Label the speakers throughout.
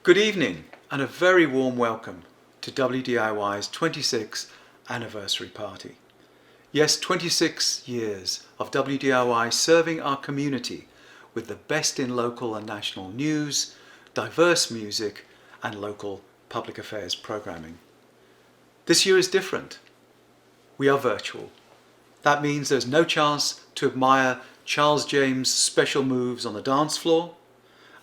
Speaker 1: Good evening and a very warm welcome to WDIY's 26th anniversary party. Yes, 26 years of WDIY serving our community with the best in local and national news, diverse music and local public affairs programming. This year is different. We are virtual. That means there's no chance to admire Charles James' special moves on the dance floor,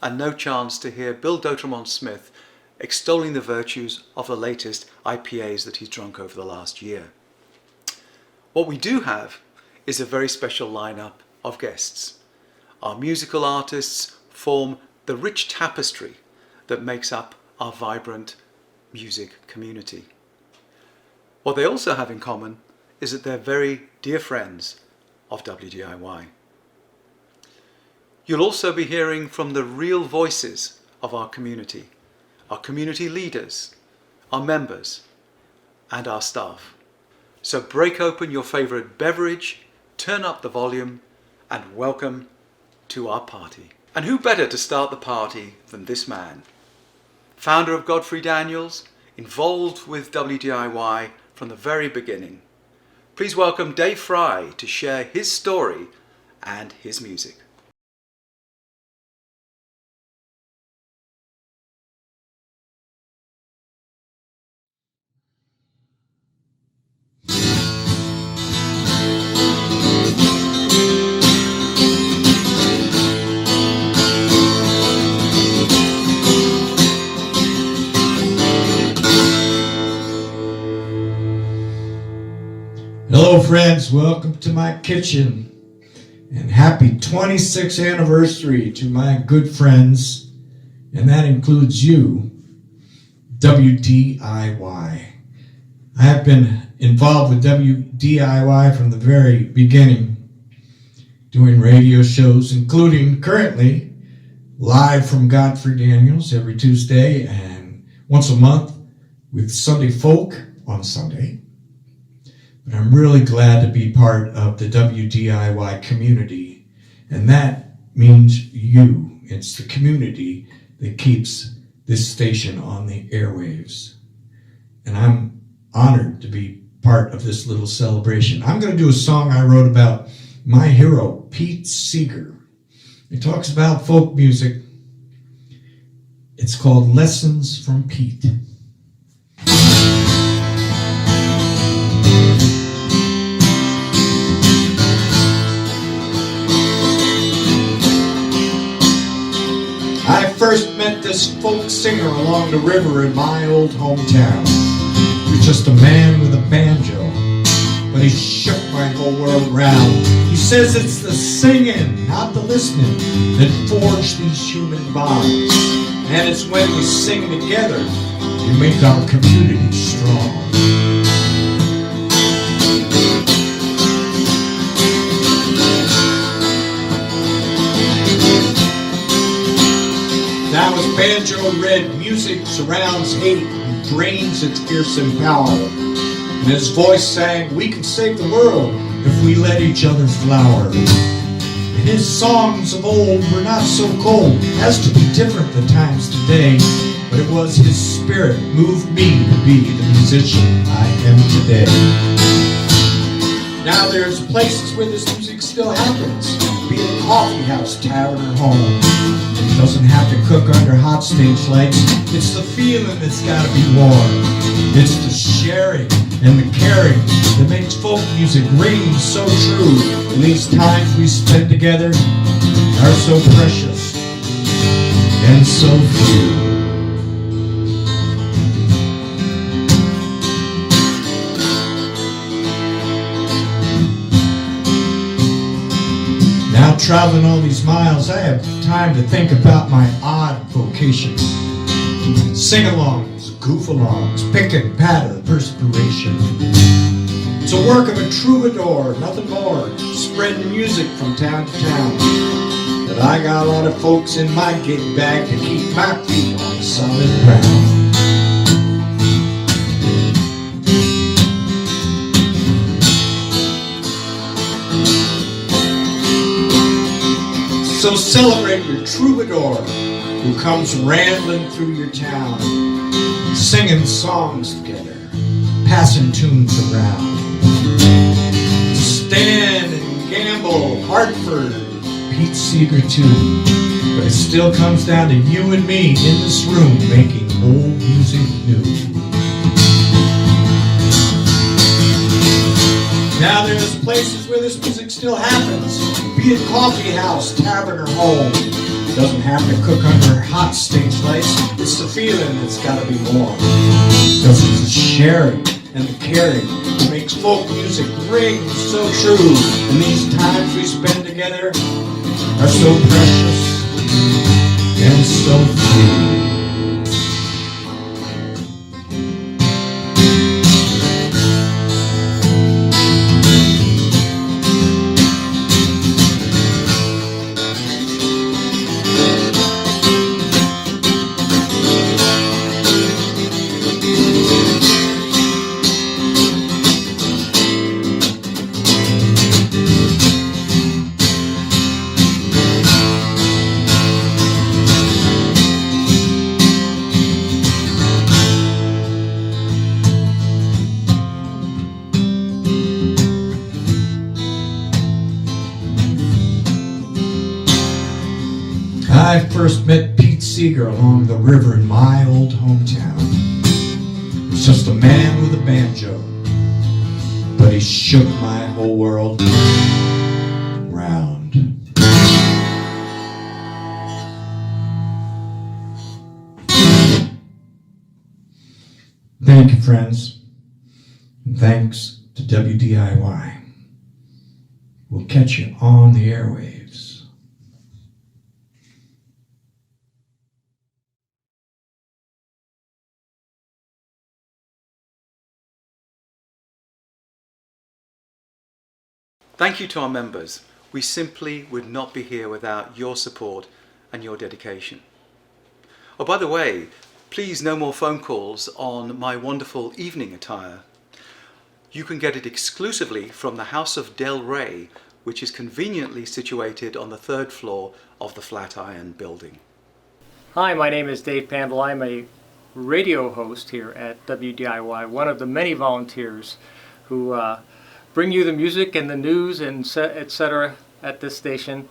Speaker 1: and no chance to hear Bill Dotremont-Smith extolling the virtues of the latest IPAs that he's drunk over the last year. What we do have is a very special lineup of guests. Our musical artists form the rich tapestry that makes up our vibrant music community. What they also have in common is that they're very dear friends of WDIY. You'll also be hearing from the real voices of our community leaders, our members, and our staff. So break open your favourite beverage, turn up the volume, and welcome to our party. And who better to start the party than this man? Founder of Godfrey Daniels, involved with WDIY from the very beginning. Please welcome Dave Fry to share his story and his music.
Speaker 2: Hello friends, welcome to my kitchen and happy 26th anniversary to my good friends, and that includes you, WDIY. I have been involved with WDIY from the very beginning, doing radio shows, including currently live from Godfrey Daniels every Tuesday and once a month with Sunday Folk on Sunday. But I'm really glad to be part of the WDIY community, and that means you. It's the community that keeps this station on the airwaves. And I'm honored to be part of this little celebration. I'm going to do a song I wrote about my hero, Pete Seeger. It talks about folk music. It's called Lessons from Pete. I first met this folk singer along the river in my old hometown. He was just a man with a banjo, but he shook my whole world round. He says it's the singing, not the listening, that forge these human bonds. And it's when we sing together, we make our community strong. Now as banjo red music surrounds hate and drains its fearsome power, and his voice sang, we can save the world if we let each other flower. And his songs of old were not so cold as to be different than times today, but it was his spirit moved me to be the musician I am today. Now there's places where this music still happens, be it a coffee house, tavern, or home. It doesn't have to cook under hot stage lights. It's the feeling that's got to be warm. It's the sharing and the caring that makes folk music ring so true. And these times we spend together are so precious and so few. Now traveling all these miles, I have time to think about my odd vocation. Sing-alongs, goof-alongs, pick and patter, perspiration. It's a work of a troubadour, nothing more, spreading music from town to town. But I got a lot of folks in my gig bag to keep my feet on solid ground. So celebrate your troubadour who comes rambling through your town, singing songs together, passing tunes around. Stand and gamble, Hartford, Pete Seeger too. But it still comes down to you and me in this room making old music new. Now there's places where this music still happens, be it coffee house, tavern, or home. Doesn't have to cook under hot stage lights, it's the feeling that's gotta be more. Because it's the sharing and the caring that makes folk music ring so true. And these times we spend together are so precious and so free. I first met Pete Seeger along the river in my old hometown. He was just a man with a banjo, but he shook my whole world round. Thank you, friends, and thanks to WDIY. We'll catch you on the airwaves.
Speaker 1: Thank you to our members. We simply would not be here without your support and your dedication. Oh, by the way, please no more phone calls on my wonderful evening attire. You can get it exclusively from the House of Del Rey, which is conveniently situated on the 3rd floor of the Flatiron building.
Speaker 3: Hi, my name is Dave Pandel. I'm a radio host here at WDIY, one of the many volunteers who bring you the music and the news and etc. at this station.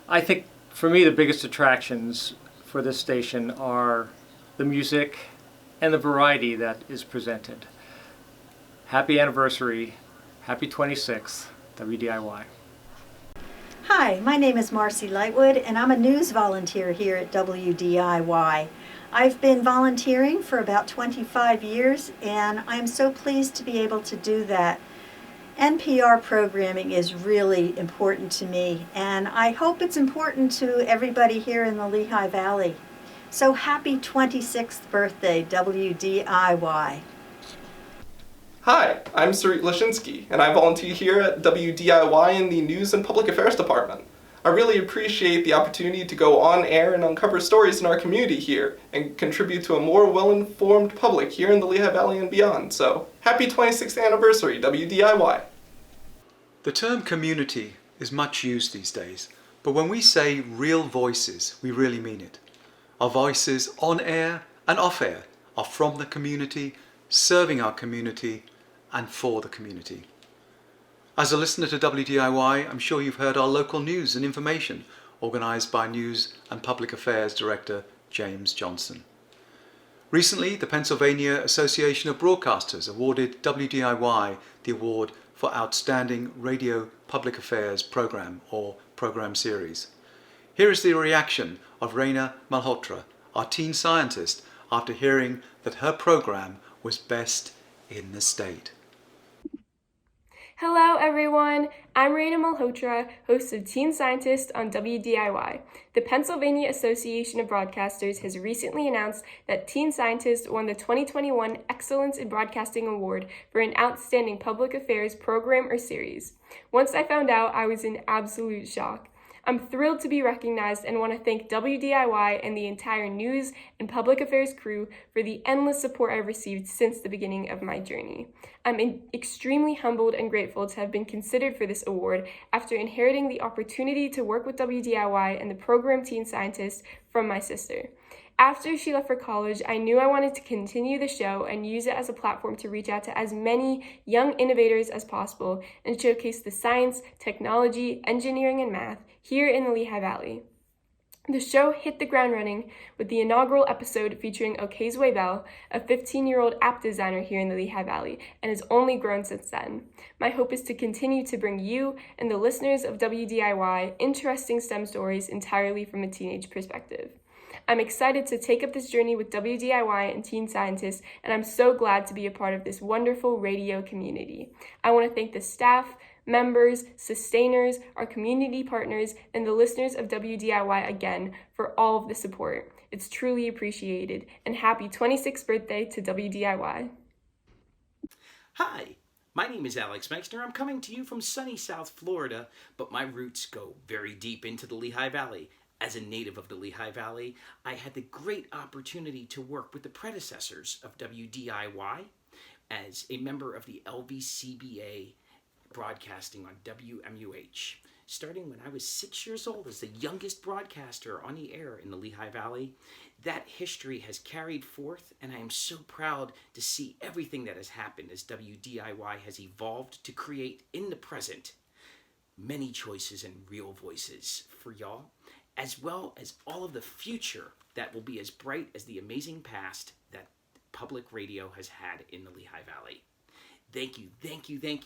Speaker 3: I think for me the biggest attractions for this station are the music and the variety that is presented. Happy anniversary, happy 26th, WDIY.
Speaker 4: Hi, my name is Marcy Lightwood and I'm a news volunteer here at WDIY. I've been volunteering for about 25 years and I'm so pleased to be able to do that. NPR programming is really important to me, and I hope it's important to everybody here in the Lehigh Valley. So happy 26th birthday, WDIY.
Speaker 5: Hi, I'm Sarit Lashinsky, and I volunteer here at WDIY in the News and Public Affairs Department. I really appreciate the opportunity to go on air and uncover stories in our community here and contribute to a more well-informed public here in the Lehigh Valley and beyond. So, happy 26th anniversary, WDIY.
Speaker 1: The term community is much used these days, but when we say real voices, we really mean it. Our voices on air and off air are from the community, serving our community and for the community. As a listener to WDIY, I'm sure you've heard our local news and information organised by News and Public Affairs Director James Johnson. Recently, the Pennsylvania Association of Broadcasters awarded WDIY the award for Outstanding Radio Public Affairs Program or Program Series. Here is the reaction of Raina Malhotra, our teen scientist, after hearing that her program was best in the state.
Speaker 6: Hello everyone, I'm Raina Malhotra, host of Teen Scientist on WDIY. The Pennsylvania Association of Broadcasters has recently announced that Teen Scientist won the 2021 Excellence in Broadcasting Award for an Outstanding Public Affairs Program or Series. Once I found out, I was in absolute shock. I'm thrilled to be recognized and want to thank WDIY and the entire news and public affairs crew for the endless support I've received since the beginning of my journey. I'm extremely humbled and grateful to have been considered for this award after inheriting the opportunity to work with WDIY and the program Teen Scientist from my sister. After she left for college, I knew I wanted to continue the show and use it as a platform to reach out to as many young innovators as possible and showcase the science, technology, engineering, and math here in the Lehigh Valley. The show hit the ground running with the inaugural episode featuring Okezwe Bell, a 15-year-old app designer here in the Lehigh Valley, and has only grown since then. My hope is to continue to bring you and the listeners of WDIY interesting STEM stories entirely from a teenage perspective. I'm excited to take up this journey with WDIY and Teen Scientists, and I'm so glad to be a part of this wonderful radio community. I want to thank the staff, members, sustainers, our community partners, and the listeners of WDIY again for all of the support. It's truly appreciated, and happy 26th birthday to WDIY.
Speaker 7: Hi, my name is Alex Meixner. I'm coming to you from sunny South Florida, but my roots go very deep into the Lehigh Valley. As a native of the Lehigh Valley, I had the great opportunity to work with the predecessors of WDIY as a member of the LVCBA broadcasting on WMUH, starting when I was 6 years old as the youngest broadcaster on the air in the Lehigh Valley. That history has carried forth, and I am so proud to see everything that has happened as WDIY has evolved to create in the present many choices and real voices for y'all, as well as all of the future that will be as bright as the amazing past that public radio has had in the Lehigh Valley. Thank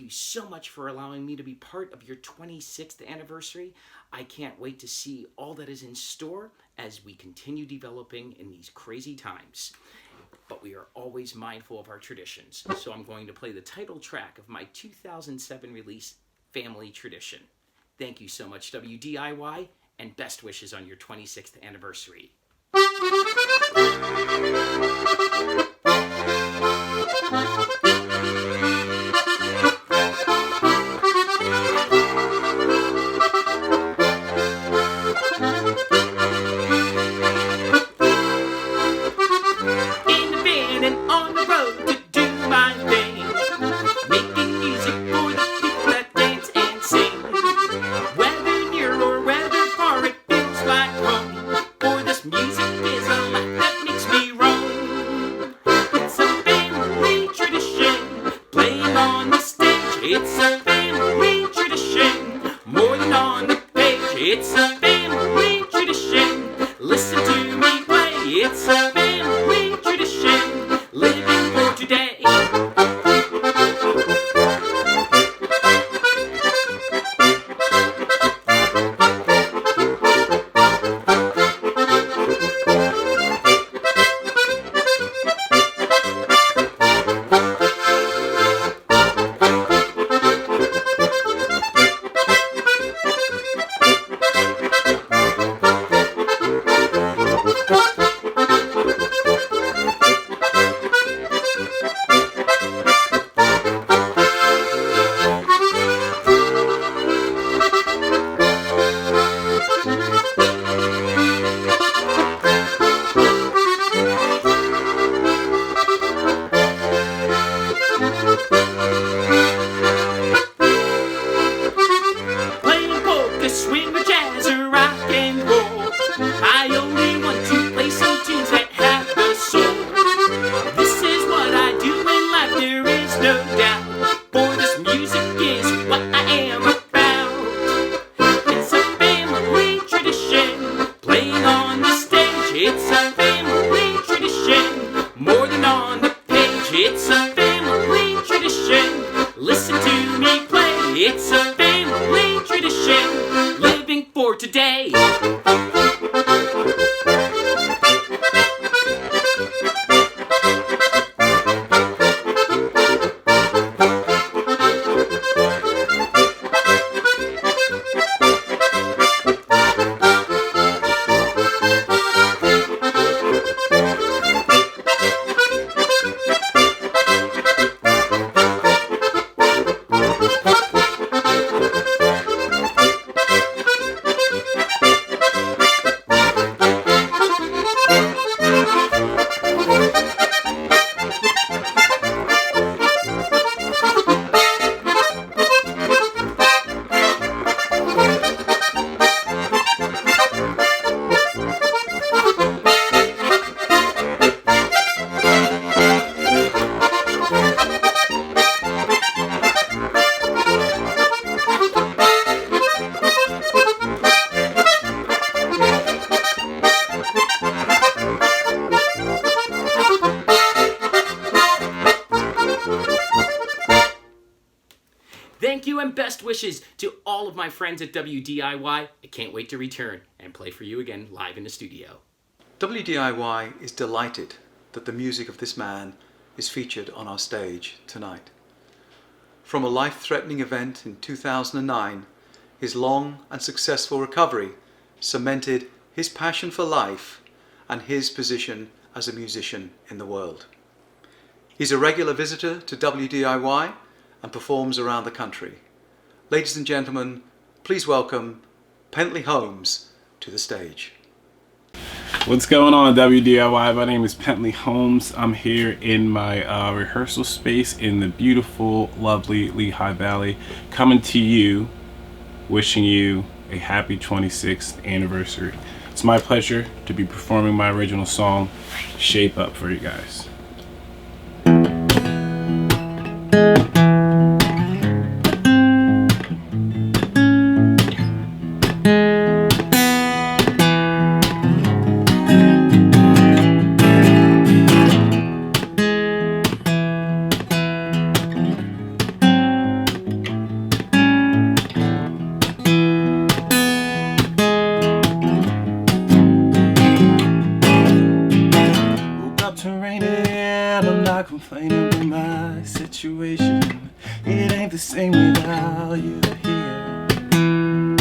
Speaker 7: you so much for allowing me to be part of your 26th anniversary. I can't wait to see all that is in store as we continue developing in these crazy times. But we are always mindful of our traditions, so I'm going to play the title track of my 2007 release, Family Tradition. Thank you so much, WDIY, and best wishes on your 26th anniversary. wishes to all of my friends at WDIY. I can't wait to return and play for you again live in the studio.
Speaker 1: WDIY is delighted that the music of this man is featured on our stage tonight. From a life-threatening event in 2009, his long and successful recovery cemented his passion for life and his position as a musician in the world. He's a regular visitor to WDIY and performs around the country. Ladies and gentlemen, please welcome Pentley Holmes to the stage.
Speaker 8: What's going on, WDIY? My name is Pentley Holmes. I'm here in my rehearsal space in the beautiful, lovely Lehigh Valley, coming to you, wishing you a happy 26th anniversary. It's my pleasure to be performing my original song, Shape Up, for you guys. Complaining with my situation. It ain't the same without you here.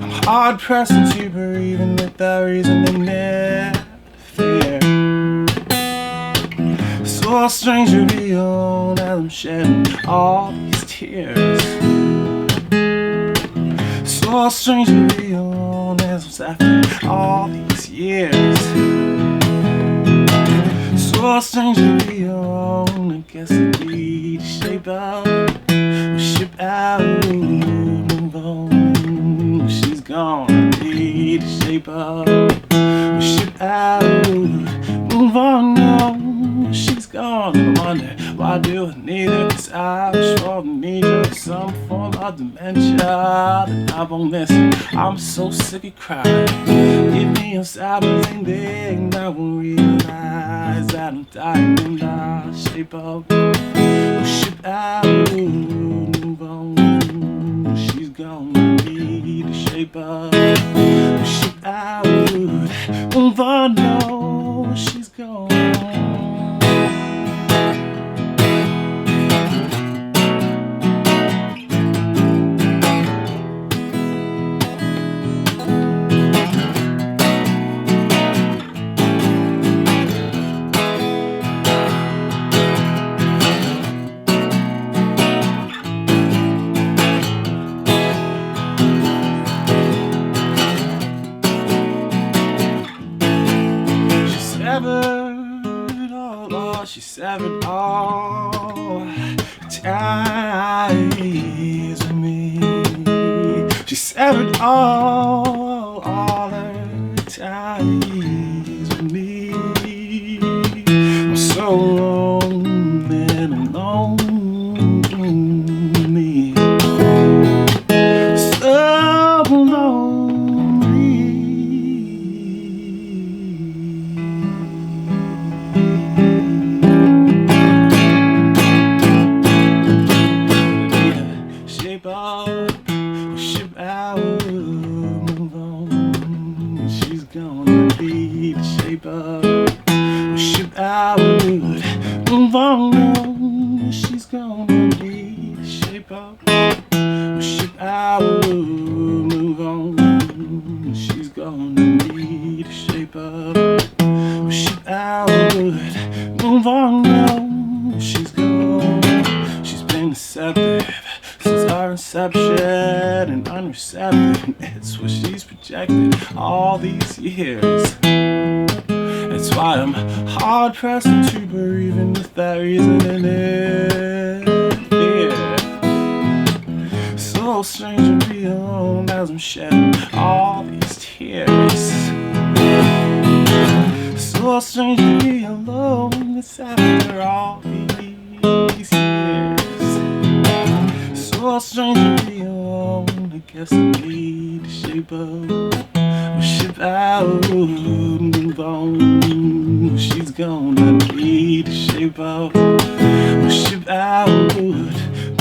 Speaker 8: I'm hard pressed to breathe in without reason and net fear. So strange to be alone as I'm shedding all these tears. So strange to be alone as I'm after all these years. So strange to be alone, I guess I need to shape out, ship out, move on. She's gone, I need to shape out, ship out, move on. No, she's gone. I wonder why do I need her? 'Cause I was sure I need her. Some form of dementia that I won't listen. I'm so sick of crying. Give me a silence and then I will realize that I'm dying and I'll shape up, ship out, move on. She's gone, I need to shape up, ship out, move on. No, she's gone. She severed all ties with me. She severed all her ties with me. I'm so lonely and lonely. So lonely. Ship out, move on. She's gonna be the shape up. Ship out, move on. She's gonna be the shape up. Ship out, move on. She's gonna be the shape up. Ship out, move on. She's gone. She's been deceptive since our inception and unreceptive. It's what she's projected all these years. That's why I'm hard pressed to believe in with that reason in it. Yeah. So strange to be alone as I'm shedding all these tears. So strange to be alone, it's after all these years. So strange to be alone, I guess I need to shape up, ship out, move on. She's gonna need to shape up, ship out,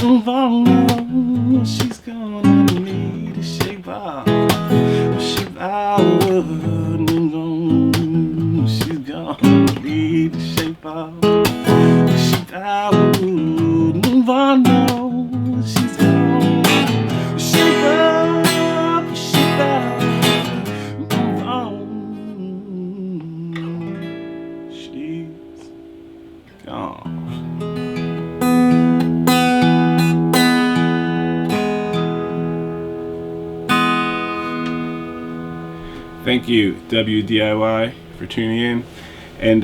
Speaker 8: move on. gonna need a shape out. Shape out. She's gonna need a shape out. Shape out. Move on now. She's gonna shape up. Shape out. Move on. She's gone. Thank you, WDIY, for tuning in, and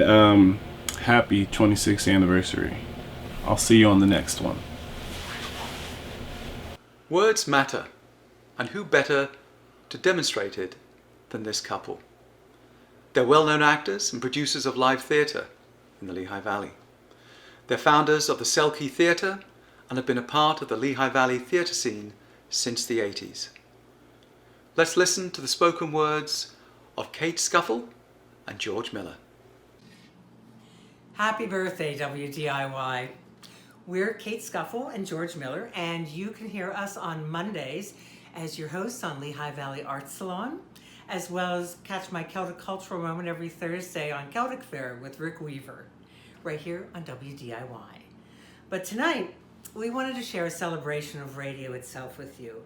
Speaker 8: happy 26th anniversary. I'll see you on the next one.
Speaker 1: Words matter, and who better to demonstrate it than this couple? They're well-known actors and producers of live theatre in the Lehigh Valley. They're founders of the Celtic Theatre and have been a part of the Lehigh Valley theatre scene since the 80s. Let's listen to the spoken words of Scuffle and George Miller.
Speaker 9: Happy birthday, WDIY. We're Kate Scuffle and George Miller, and you can hear us on Mondays as your hosts on Lehigh Valley Arts Salon, as well as catch my Celtic Cultural Moment every Thursday on Celtic Faire with Rick Weaver, right here on WDIY. But tonight, we wanted to share a celebration of radio itself with you.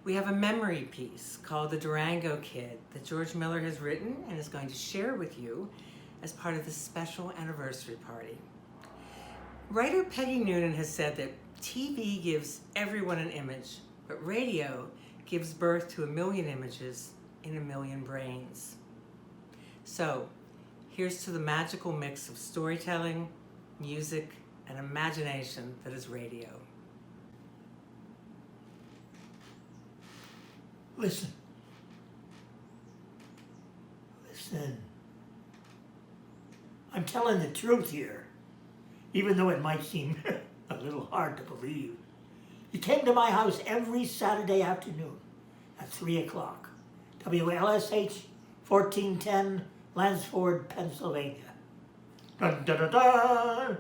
Speaker 9: We have a memory piece called The Durango Kid that George Miller has written and is going to share with you as part of this special anniversary party. Writer Peggy Noonan has said that TV gives everyone an image, but radio gives birth to 1 million images in 1 million brains. So, here's to the magical mix of storytelling, music, and imagination that is radio.
Speaker 10: Listen. I'm telling the truth here, even though it might seem a little hard to believe. You came to my house every Saturday afternoon at 3 o'clock. WLSH 1410, Lansford, Pennsylvania. Dun, dun, dun, dun.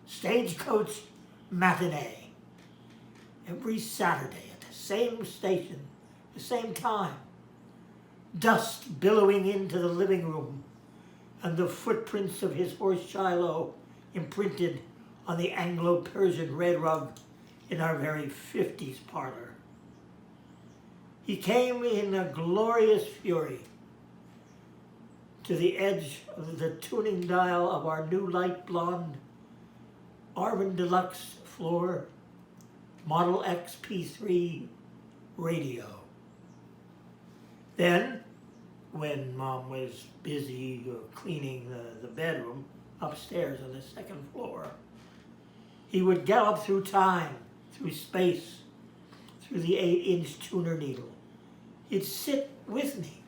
Speaker 10: Stagecoach matinee. Every Saturday at the same station, the same time. Dust billowing into the living room, and the footprints of his horse Shiloh imprinted on the Anglo-Persian red rug in our very 50s parlor. He came in a glorious fury to the edge of the tuning dial of our new light blonde Arvin Deluxe floor Model XP3 radio. Then, when Mom was busy cleaning the bedroom upstairs on the second floor, he would gallop through time, through space, through the 8-inch tuner needle. He'd sit with me,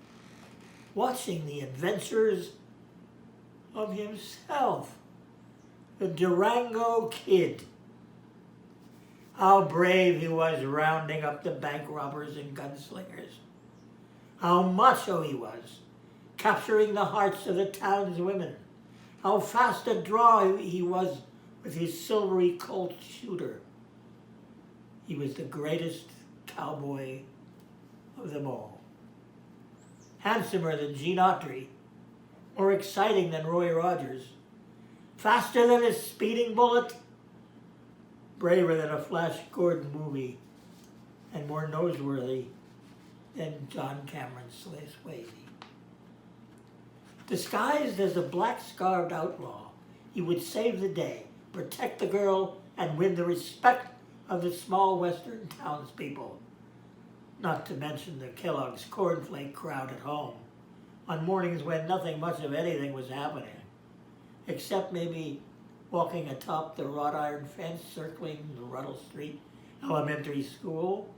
Speaker 10: watching the adventures of himself, the Durango Kid. How brave he was rounding up the bank robbers and gunslingers. How macho he was, capturing the hearts of the town's women. How fast a draw he was with his silvery Colt shooter. He was the greatest cowboy of them all. Handsomer than Gene Autry, more exciting than Roy Rogers, faster than a speeding bullet, braver than a Flash Gordon movie, and more noseworthy than John Cameron's Swayze. Disguised as a black-scarved outlaw, he would save the day, protect the girl, and win the respect of the small western townspeople. Not to mention the Kellogg's cornflake crowd at home, on mornings when nothing much of anything was happening, except maybe walking atop the wrought iron fence circling the Ruddle Street Elementary School.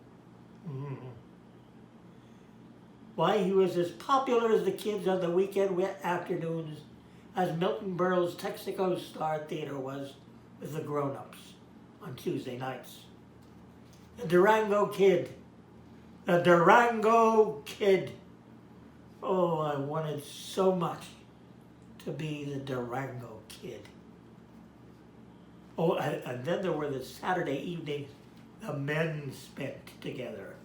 Speaker 10: Why, he was as popular as the kids on the weekend afternoons as Milton Berle's Texaco Star Theater was with the grown-ups on Tuesday nights. The Durango Kid. The Durango Kid. Oh, I wanted so much to be the Durango Kid. Oh, and then there were the Saturday evenings the men spent together.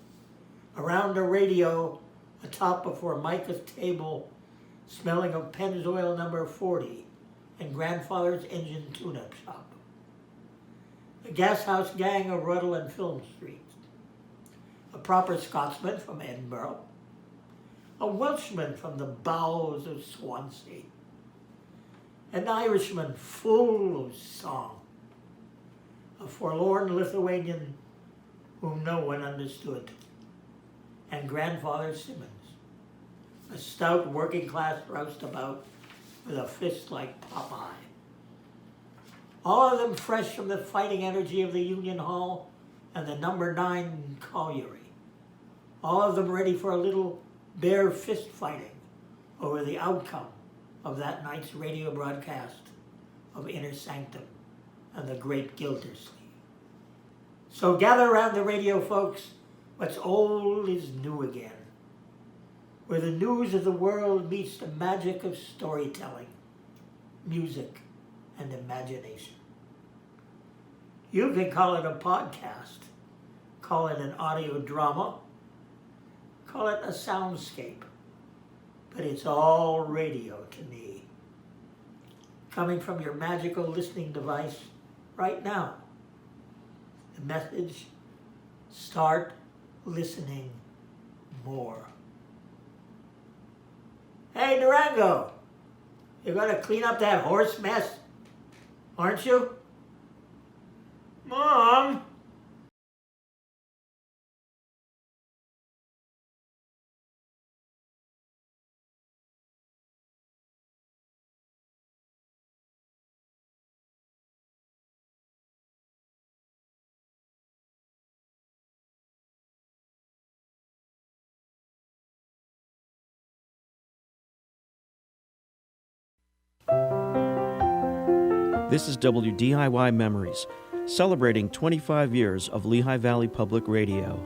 Speaker 10: Around a radio, atop a Formica's table, smelling of Pennzoil number 40 and grandfather's engine tune-up shop. The gas house gang of Ruddle and Film Street. A proper Scotsman from Edinburgh. A Welshman from the bowels of Swansea. An Irishman full of song. A forlorn Lithuanian whom no one understood. And grandfather Simmons, a stout working-class roustabout with a fist like Popeye. All of them fresh from the fighting energy of the Union Hall and the number 9 colliery. All of them ready for a little bare fist fighting over the outcome of that night's radio broadcast of Inner Sanctum and the Great Gildersleeve. So gather around the radio, folks. What's old is new again, where the news of the world meets the magic of storytelling, music, and imagination. You can call it a podcast, call it an audio drama, call it a soundscape, but it's all radio to me. Coming from your magical listening device right now. The message, start listening more. Hey, Durango, you're going to clean up that horse mess, aren't you? Mom?
Speaker 11: This is WDIY Memories, celebrating 25 years of Lehigh Valley Public Radio.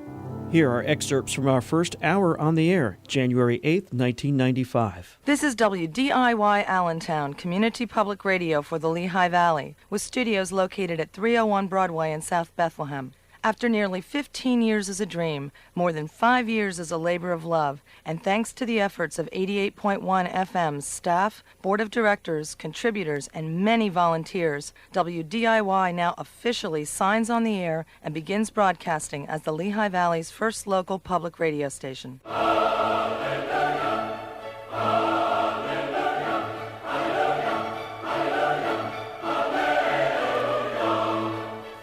Speaker 11: Here are excerpts from our first hour on the air, January 8, 1995.
Speaker 12: This is WDIY Allentown, community public radio for the Lehigh Valley, with studios located at 301 Broadway in South Bethlehem. After nearly 15 years as a dream, more than 5 years as a labor of love, and thanks to the efforts of 88.1 FM's staff, board of directors, contributors, and many volunteers, WDIY now officially signs on the air and begins broadcasting as the Lehigh Valley's first local public radio station.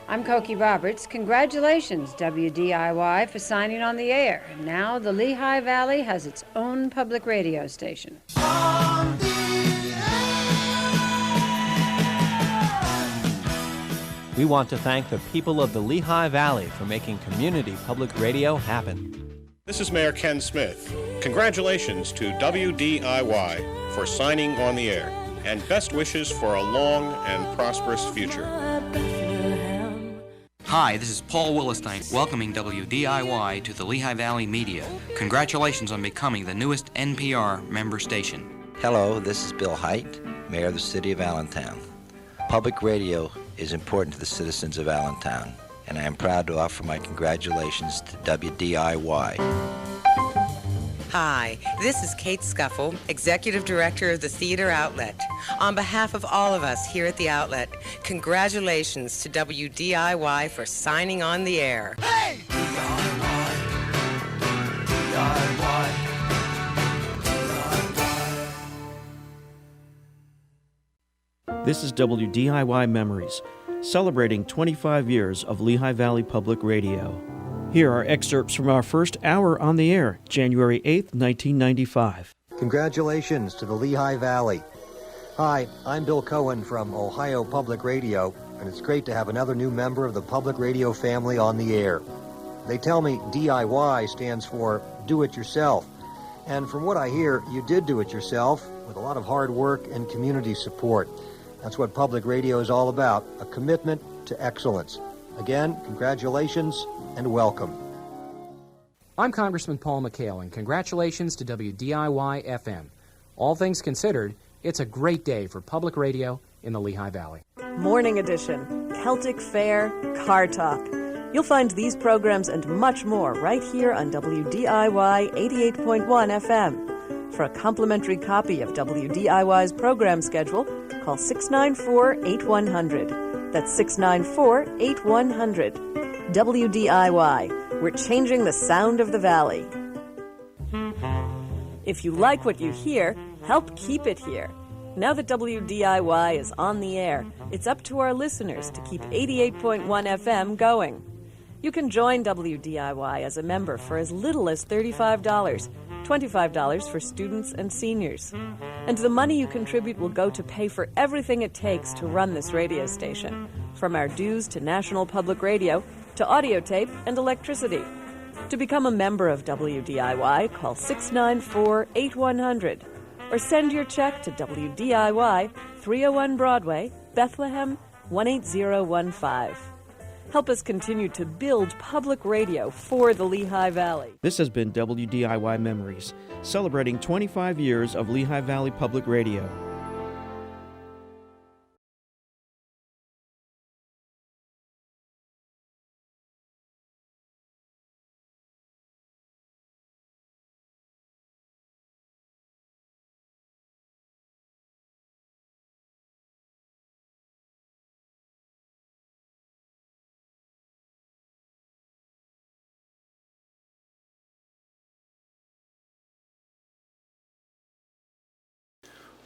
Speaker 13: I'm Cokie Roberts. Congratulations, WDIY, for signing on the air. Now the Lehigh Valley has its own public radio station.
Speaker 14: We want to thank the people of the Lehigh Valley for making community public radio happen.
Speaker 15: This is Mayor Ken Smith. Congratulations to WDIY for signing on the air, and best wishes for a long and prosperous future.
Speaker 16: Hi, this is Paul Willestein, welcoming WDIY to the Lehigh Valley Media. Congratulations on becoming the newest NPR member station.
Speaker 17: Hello, this is Bill Haidt, Mayor of the City of Allentown. Public radio is important to the citizens of Allentown, and I am proud to offer my congratulations to WDIY.
Speaker 18: Hi, this is Kate Scuffle, Executive Director of the Theater Outlet. On behalf of all of us here at the Outlet, congratulations to WDIY for signing on the air. Hey!
Speaker 11: This is WDIY Memories, celebrating 25 years of Lehigh Valley Public Radio. Here are excerpts from our first hour on the air, January 8, 1995.
Speaker 19: Congratulations to the Lehigh Valley. Hi, I'm Bill Cohen from Ohio Public Radio, and it's great to have another new member of the public radio family on the air. They tell me DIY stands for do it yourself, and from what I hear, you did do it yourself with a lot of hard work and community support. That's what public radio is all about, a commitment to excellence. Again, congratulations and welcome.
Speaker 20: I'm Congressman Paul McHale, and congratulations to WDIY FM. All things considered, it's a great day for public radio in the Lehigh Valley.
Speaker 21: Morning edition, Celtic Faire, Car Talk. You'll find these programs and much more right here on WDIY 88.1 FM. For a complimentary copy of WDIY's program schedule, call 694-8100. That's 694-8100. WDIY. We're changing the sound of the Valley. If you like what you hear, help keep it here. Now that WDIY is on the air, it's up to our listeners to keep 88.1 FM going. You can join WDIY as a member for as little as $35, $25 for students and seniors. And the money you contribute will go to pay for everything it takes to run this radio station, from our dues to National Public Radio to audio tape and electricity. To become a member of WDIY, call 694-8100 or send your check to WDIY, 301 Broadway, Bethlehem, 18015. Help us continue to build public radio for the Lehigh Valley.
Speaker 11: This has been WDIY Memories, celebrating 25 years of Lehigh Valley Public Radio.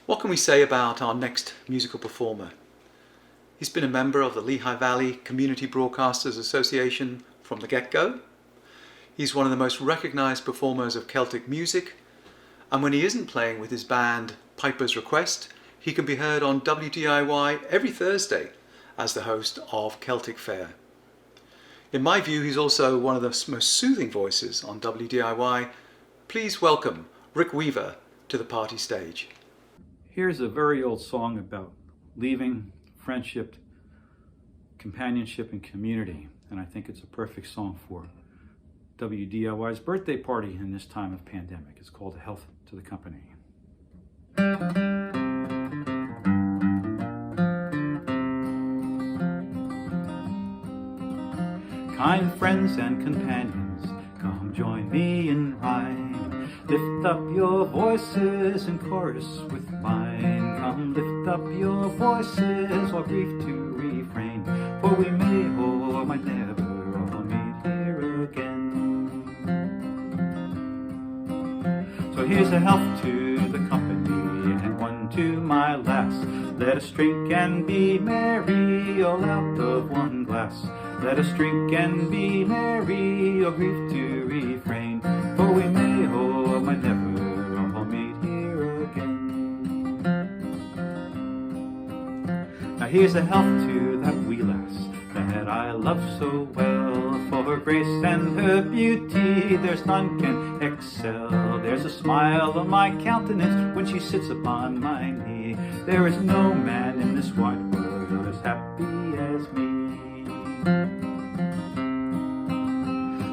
Speaker 1: What can we say about our next musical performer? He's been a member of the Lehigh Valley Community Broadcasters Association from the get-go. He's one of the most recognised performers of Celtic music, and when he isn't playing with his band Piper's Request, he can be heard on WDIY every Thursday as the host of Celtic Faire. In my view, he's also one of the most soothing voices on WDIY. Please welcome Rick Weaver to the party stage.
Speaker 22: Here's a very old song about leaving, friendship, companionship, and community. And I think it's a perfect song for WDIY's birthday party in this time of pandemic. It's called Health to the Company. Kind friends and companions, come join me in rhyme. Lift up your voices in chorus with mine. Come lift up your voices while grief to refrain. For we may or might never all meet here again. So here's a health to the company and one to my lass. Let us drink and be merry, all out of one glass. Let us drink and be merry, or grief to refrain. For we may or might never all meet here again. Now here's a health to that wee lass that I love so well. For her grace and her beauty there's none can excel. There's a smile on my countenance when she sits upon my knee. There is no man in this wide world as happy as me.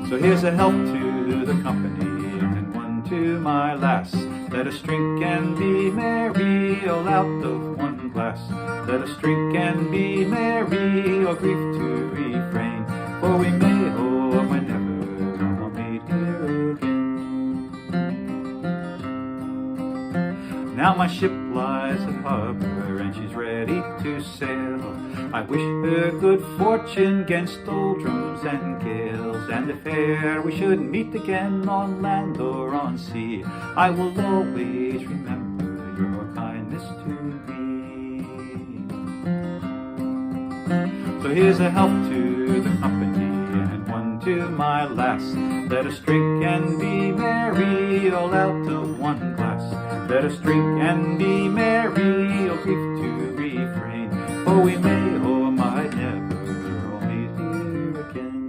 Speaker 22: So here's a health to the company and one to my lass. Let us drink and be merry, all out of one glass. Let us drink and be merry, or grief to refrain. For we may or might never all meet here again. Now my ship lies at harbor and she's ready to sail. I wish her good fortune 'gainst doldrums and gales. And if e'er we should meet again on land or on sea, I will always remember your kindness to me. So here's a health to the company and one to my lass. Let us drink and be merry, all out of one glass. Let us drink and be merry, or grief to refrain. For we may or might never all meet here again.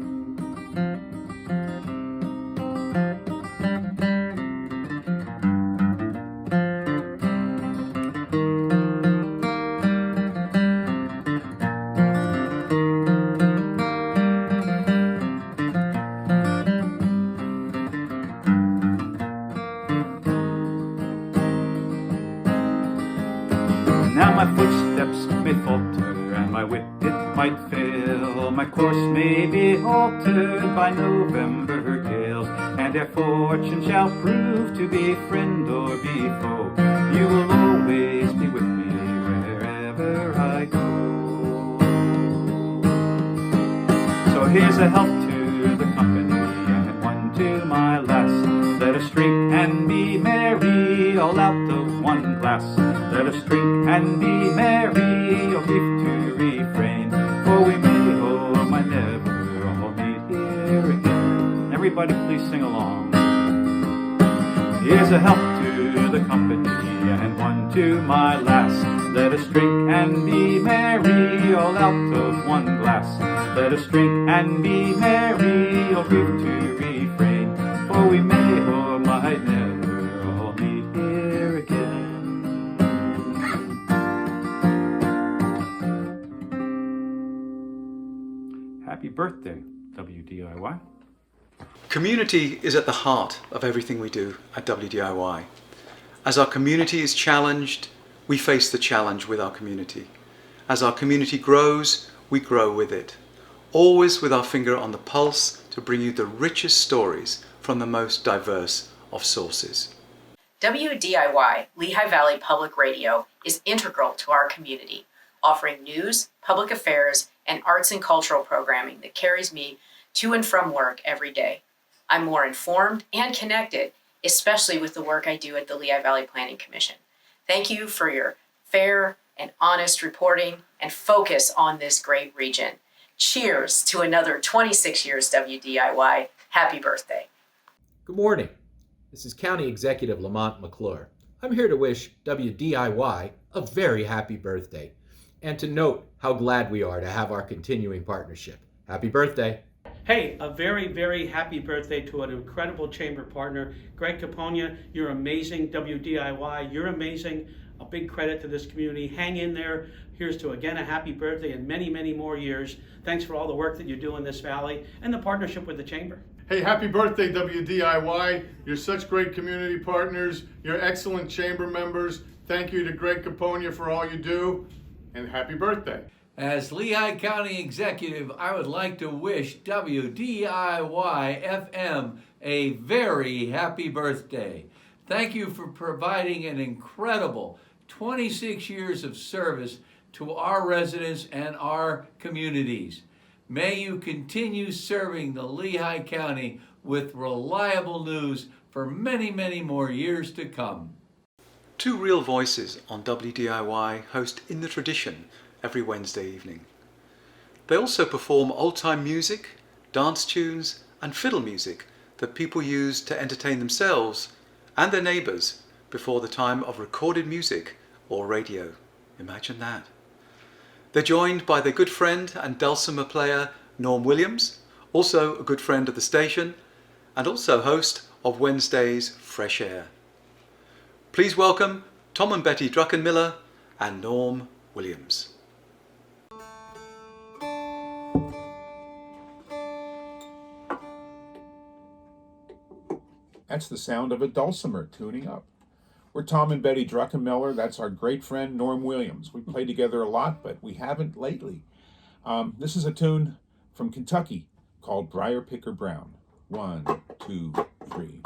Speaker 22: Now my footsteps may falter and my wit it might fail. My course may be altered by November gales, and their fortune shall prove to be friend or be foe. You will always be with me wherever I go. So here's a health to the company, and one to my lass. Let us drink and be merry, all out of one glass. Let us drink and be merry, or brief to refrain, for we may or might never all meet here again. Everybody please sing along. Here's a health to the company, and one to my lass. Let us drink and be merry, all out of one glass. Let us drink and be merry, or brief to refrain, for we may or might never all meet here again. Happy birthday, WDIY.
Speaker 1: Community is at the heart of everything we do at WDIY. As our community is challenged, we face the challenge with our community. As our community grows, we grow with it. Always with our finger on the pulse to bring you the richest stories from the most diverse of sources.
Speaker 2: WDIY, Lehigh Valley Public Radio, is integral to our community, offering news, public affairs, and arts and cultural programming that carries me to and from work every day. I'm more informed and connected, especially with the work I do at the Lehigh Valley Planning Commission. Thank you for your fair and honest reporting and focus on this great region. Cheers to another 26 years WDIY. Happy birthday.
Speaker 3: Good morning. This is County Executive Lamont McClure. I'm here to wish WDIY a very happy birthday and to note how glad we are to have our continuing partnership. Happy birthday.
Speaker 23: Hey, a very, very happy birthday to an incredible chamber partner, Greg Capone. You're amazing. WDIY, you're amazing. A big credit to this community. Hang in there. Here's to, again, a happy birthday and many, many more years. Thanks for all the work that you do in this valley and the partnership with the chamber.
Speaker 24: Hey, happy birthday, WDIY. You're such great community partners. You're excellent chamber members. Thank you to Greg Capone for all you do, and happy birthday.
Speaker 25: As Lehigh County Executive, I would like to wish WDIY-FM a very happy birthday. Thank you for providing an incredible 26 years of service to our residents and our communities. May you continue serving the Lehigh County with reliable news for many, many more years to come.
Speaker 1: Two real voices on WDIY host In the Tradition every Wednesday evening. They also perform old-time music, dance tunes and fiddle music that people use to entertain themselves and their neighbours before the time of recorded music or radio. Imagine that. They're joined by their good friend and dulcimer player Norm Williams, also a good friend of the station and also host of Wednesday's Fresh Air. Please welcome Tom and Betty Druckenmiller and Norm Williams.
Speaker 26: That's the sound of a dulcimer tuning up. We're Tom and Betty Druckenmiller. That's our great friend Norm Williams. We play together a lot, but we haven't lately. This is a tune from Kentucky called Briar Picker Brown. 1, 2, 3.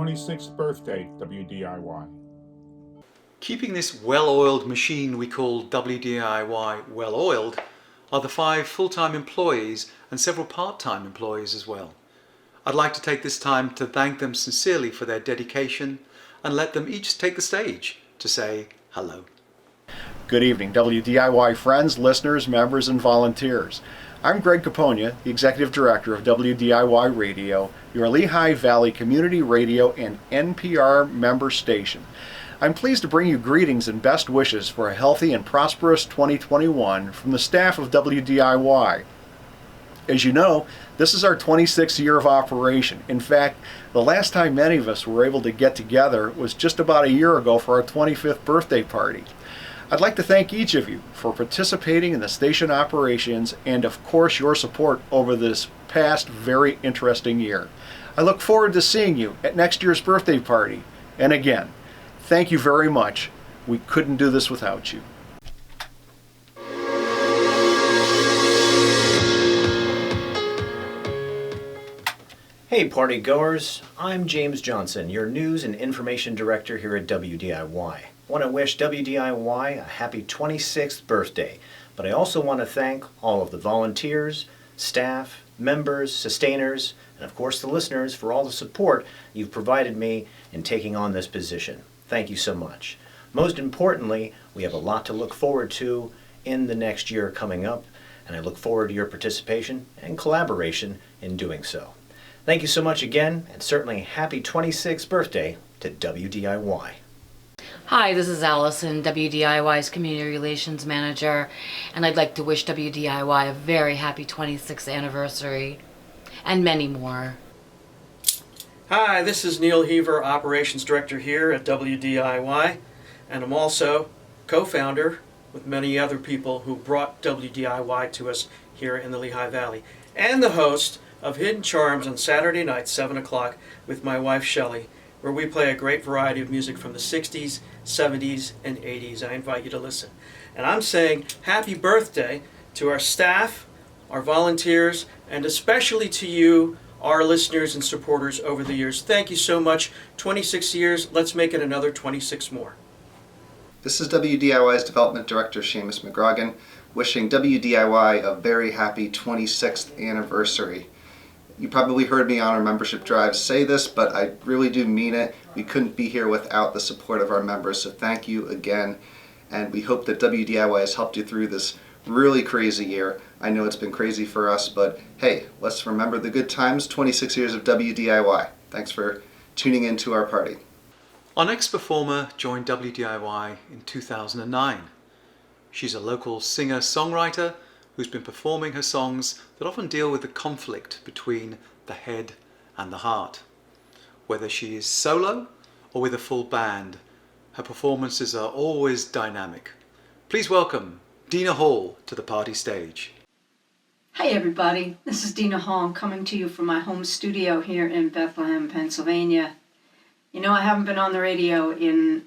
Speaker 26: 26th birthday, WDIY.
Speaker 1: Keeping this well-oiled machine we call WDIY well-oiled are the 5 full-time employees and several part-time employees as well. I'd like to take this time to thank them sincerely for their dedication and let them each take the stage to say hello.
Speaker 4: Good evening, WDIY friends, listeners, members, and volunteers. I'm Greg Caponia, the Executive Director of WDIY Radio, your Lehigh Valley Community Radio and NPR member station. I'm pleased to bring you greetings and best wishes for a healthy and prosperous 2021 from the staff of WDIY. As you know, this is our 26th year of operation. In fact, the last time many of us were able to get together was just about a year ago for our 25th birthday party. I'd like to thank each of you for participating in the station operations and of course your support over this past very interesting year. I look forward to seeing you at next year's birthday party. And again, thank you very much. We couldn't do this without you.
Speaker 5: Hey party goers, I'm James Johnson, your News and Information Director here at WDIY. I want to wish WDIY a happy 26th birthday, but I also want to thank all of the volunteers, staff, members, sustainers, and of course the listeners for all the support you've provided me in taking on this position. Thank you so much. Most importantly, we have a lot to look forward to in the next year coming up, and I look forward to your participation and collaboration in doing so. Thank you so much again, and certainly happy 26th birthday to WDIY.
Speaker 6: Hi, this is Allison, WDIY's Community Relations Manager, and I'd like to wish WDIY a very happy 26th anniversary, and many more.
Speaker 23: Hi, this is Neil Heaver, Operations Director here at WDIY, and I'm also co-founder with many other people who brought WDIY to us here in the Lehigh Valley, and the host of Hidden Charms on Saturday night, 7 o'clock, with my wife Shelley, where we play a great variety of music from the 60s, 70s, and 80s. I invite you to listen. And I'm saying happy birthday to our staff, our volunteers, and especially to you, our listeners and supporters over the years. Thank you so much. 26 years, let's make it another 26 more.
Speaker 7: This is WDIY's Development Director, Seamus McGrogan, wishing WDIY a very happy 26th anniversary. You probably heard me on our membership drives say this, but I really do mean it. We couldn't be here without the support of our members, so thank you again. And we hope that WDIY has helped you through this really crazy year. I know it's been crazy for us, but hey, let's remember the good times, 26 years of WDIY. Thanks for tuning in to our party.
Speaker 1: Our next performer joined WDIY in 2009. She's a local singer-songwriter who's been performing her songs that often deal with the conflict between the head and the heart. Whether she is solo or with a full band, her performances are always dynamic. Please welcome Dina Hall to the party stage.
Speaker 8: Hi everybody, this is Dina Hall coming to you from my home studio here in Bethlehem, Pennsylvania. You know, I haven't been on the radio in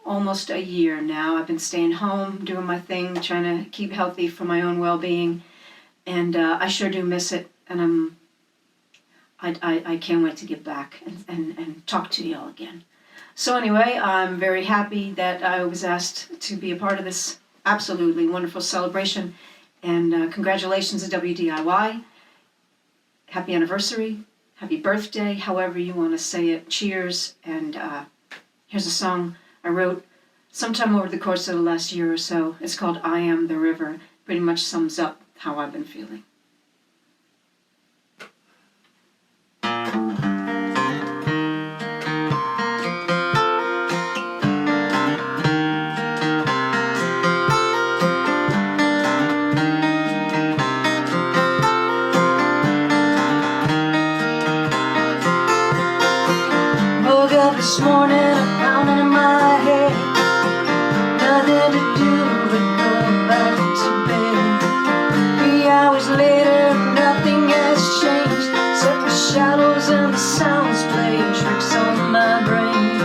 Speaker 8: almost a year now. I've been staying home, doing my thing, trying to keep healthy for my own well-being, and I sure do miss it. And I can't wait to get back and talk to y'all again. So anyway, I'm very happy that I was asked to be a part of this absolutely wonderful celebration, and congratulations to WDIY. Happy anniversary, happy birthday, however you want to say it. Cheers, and here's a song I wrote sometime over the course of the last year or so. It's called I Am the River. Pretty much sums up how I've been feeling. Woke up this morning, a pounding in my head. Nothing to do but go back to bed. 3 hours later, nothing has changed except the shadows and the sounds playing tricks on my brain.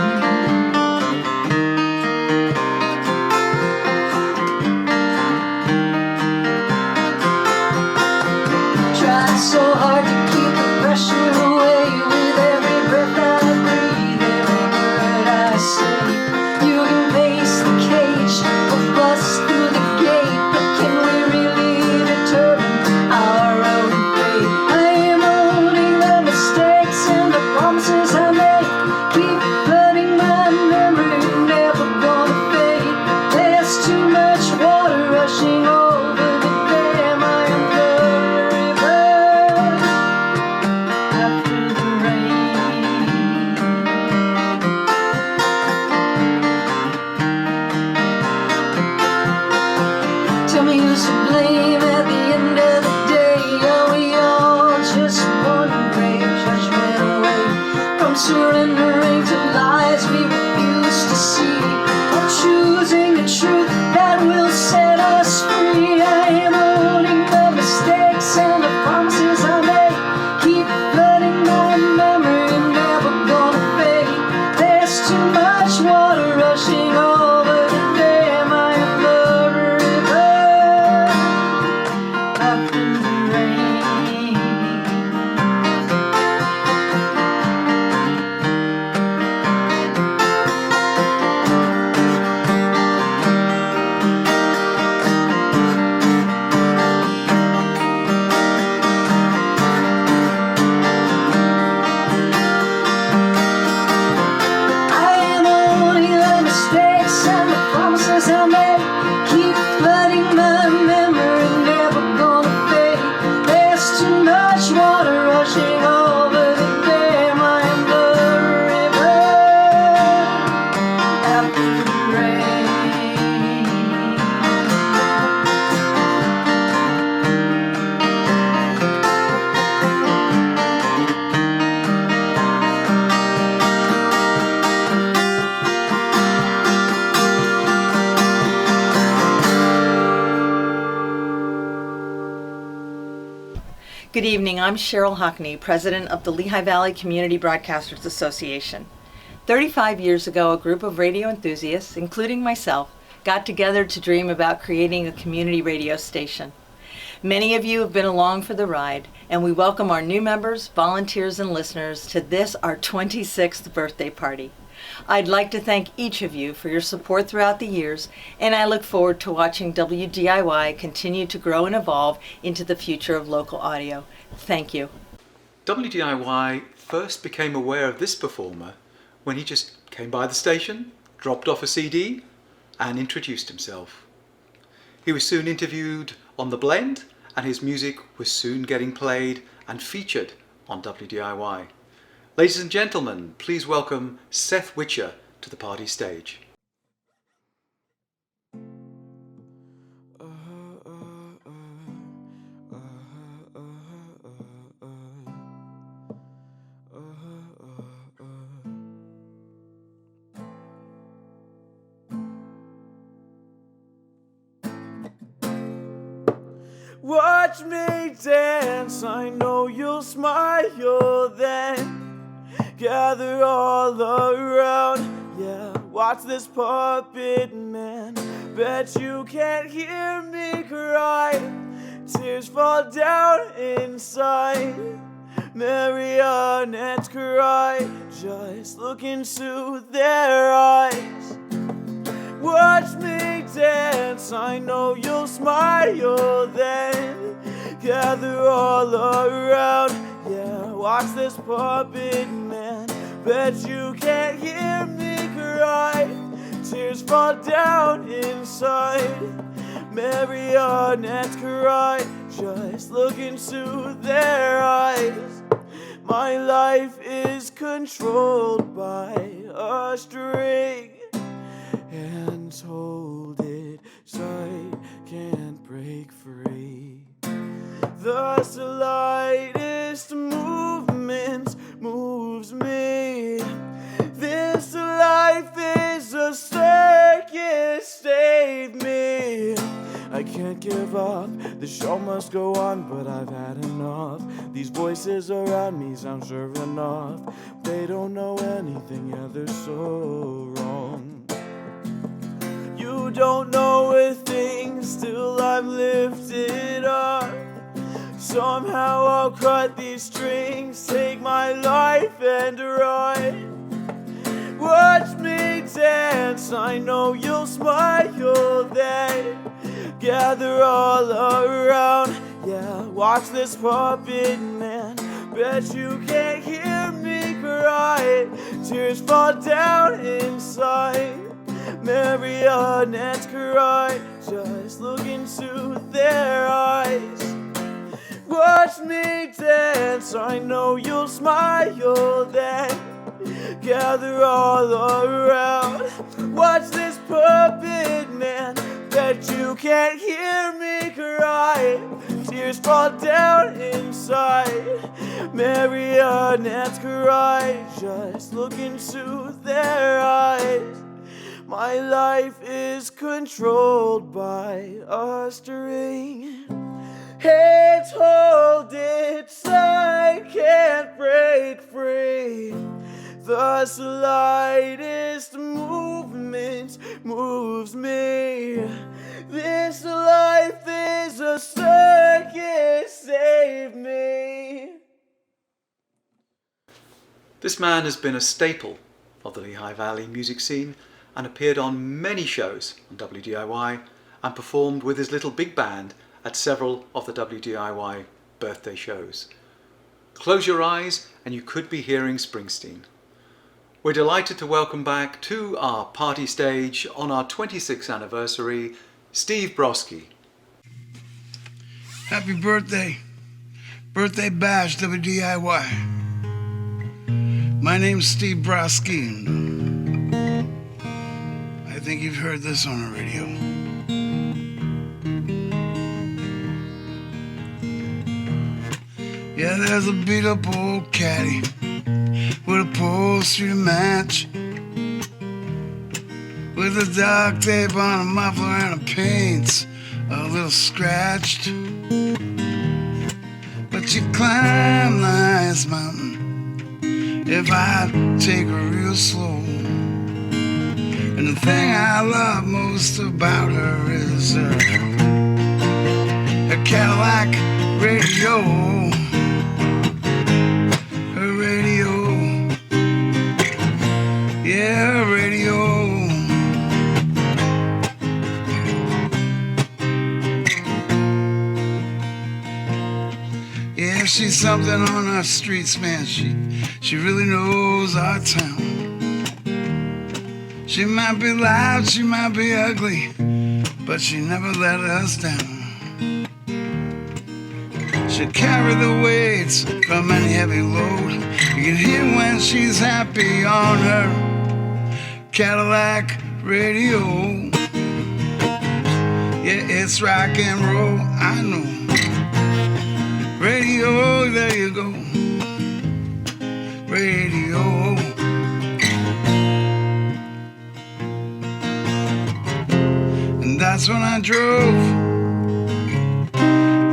Speaker 8: Tried so hard to keep the pressure away with every breath I breathe
Speaker 9: Good evening, I'm Cheryl Hockney, President of the Lehigh Valley Community Broadcasters Association. 35 years ago, a group of radio enthusiasts, including myself, got together to dream about creating a community radio station. Many of you have been along for the ride, and we welcome our new members, volunteers, and listeners to this, our 26th birthday party. I'd like to thank each of you for your support throughout the years, and I look forward to watching WDIY continue to grow and evolve into the future of local audio. Thank you.
Speaker 1: WDIY first became aware of this performer when he just came by the station, dropped off a CD, and introduced himself. He was soon interviewed on The Blend, and his music was soon getting played and featured on WDIY. Ladies and gentlemen, please welcome Seth Witcher to the party stage.
Speaker 10: Watch me dance, I know you'll smile then. Gather all around, yeah, watch this puppet man. Bet you can't hear me cry, tears fall down inside. Marionettes cry, just look into their eyes. Watch me dance, I know you'll smile then. Gather all around, yeah, watch this puppet man. Bet you can't hear me cry, tears fall down inside. Marionettes cry, just look into their eyes. My life is controlled by a string, and hold it tight, can't break free. The slightest movement moves me. This life is a circus, save me. I can't give up, the show must go on, but I've had enough. These voices around me sound sure enough. They don't know anything, yeah, they're so wrong. You don't know a thing, still I'm lifted up. Somehow I'll cut these strings, take my life and run. Watch me dance, I know you'll smile then. Gather all around, yeah, watch this puppet man. Bet you can't hear me cry, tears fall down inside. Marionettes cry, just look into their eyes. Watch me dance, I know you'll smile then. Gather all around, watch this puppet man. Bet you can't hear me cry, tears fall down inside. Marionettes cry, just look into their eyes. My life is controlled by a string. Hands hold it tight, can't break free. The slightest movement moves me. This life is a circus,
Speaker 1: This man has been a staple of the Lehigh Valley music scene and appeared on many shows on WDIY and performed with his little big band at several of the WDIY birthday shows. Close your eyes and you could be hearing Springsteen. We're delighted to welcome back to our party stage on our 26th anniversary, Steve Broski.
Speaker 12: Happy birthday. Birthday bash, WDIY. My name's Steve Broski. I think you've heard this on the radio. Yeah, there's a beat up old caddy with a upholstery to match, with a dark tape on a muffler and a paint's a little scratched. But you climb the highest mountain if I take her real slow. And the thing I love most about her is her Cadillac radio. Her radio. Yeah, her radio. Yeah, she's something on our streets, man. She really knows our town. She might be loud, she might be ugly, but she never let us down. She'll carry the weights from any heavy load. You can hear when she's happy on her Cadillac radio. Yeah, it's rock and roll, I know. Radio, there you go. Radio. And that's when I drove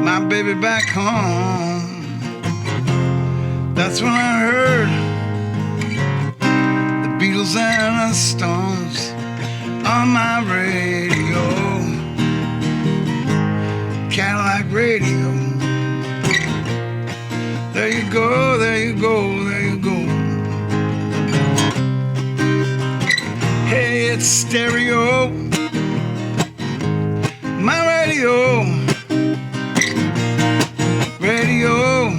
Speaker 12: my baby back home. That's when I heard the Beatles and the Stones on my radio. Cadillac radio. There you go, there you go, there you go. Hey, it's stereo, my radio, radio.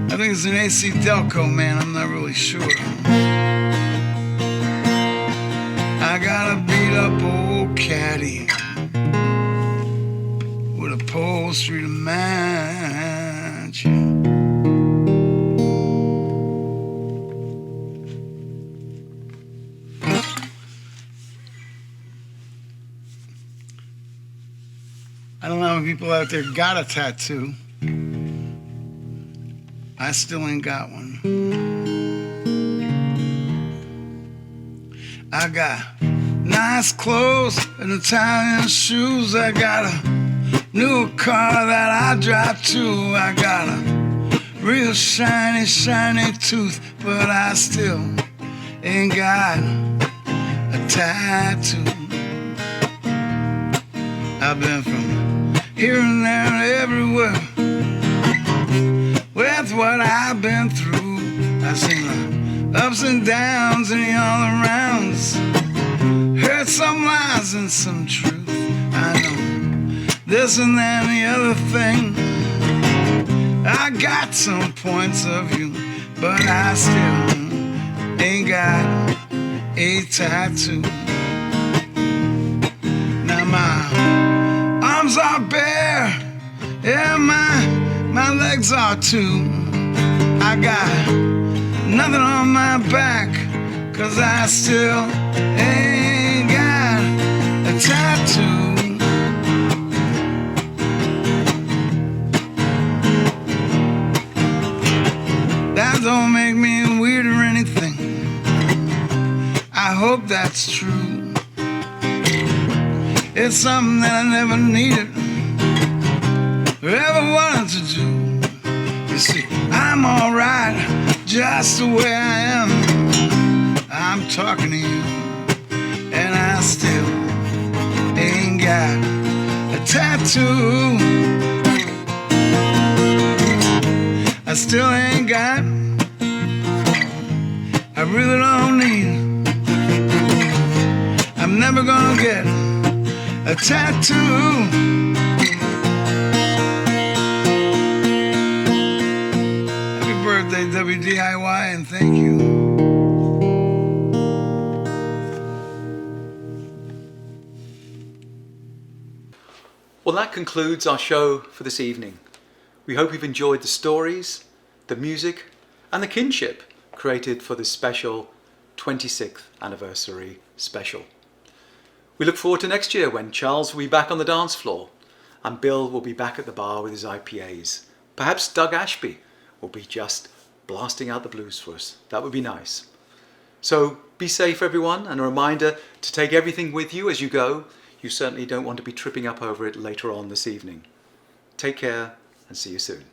Speaker 12: I think it's an AC Delco, man, I'm not really sure. I got a beat up old caddy with upholstery to match. I don't know how many people out there got a tattoo. I still ain't got one. I got nice clothes and Italian shoes. I got a new car that I drive too. I got a real shiny, shiny tooth, but I still ain't got a tattoo. I've been from here and there and everywhere with what I've been through. I've seen the ups and downs and the all arounds, heard some lies and some truth. I know this and that and the other thing. I got some points of view, but I still ain't got a tattoo. Now my arms are bare, and my legs are too. I got nothing on my back, 'cause I still ain't got a tattoo. That don't make me weird or anything. I hope that's true. It's something that I never needed or ever wanted to do. You see, I'm alright just the way I am. I'm talking to you, and I still ain't got a tattoo. I still ain't got really don't need. I'm never gonna get a tattoo. Happy birthday, WDIY, and thank you.
Speaker 1: Well, that concludes our show for this evening. We hope you've enjoyed the stories, the music, and the kinship created for this special 26th anniversary special. We look forward to next year when Charles will be back on the dance floor and Bill will be back at the bar with his IPAs. Perhaps Doug Ashby will be just blasting out the blues for us. That would be nice. So be safe, everyone, and a reminder to take everything with you as you go. You certainly don't want to be tripping up over it later on this evening. Take care and see you soon.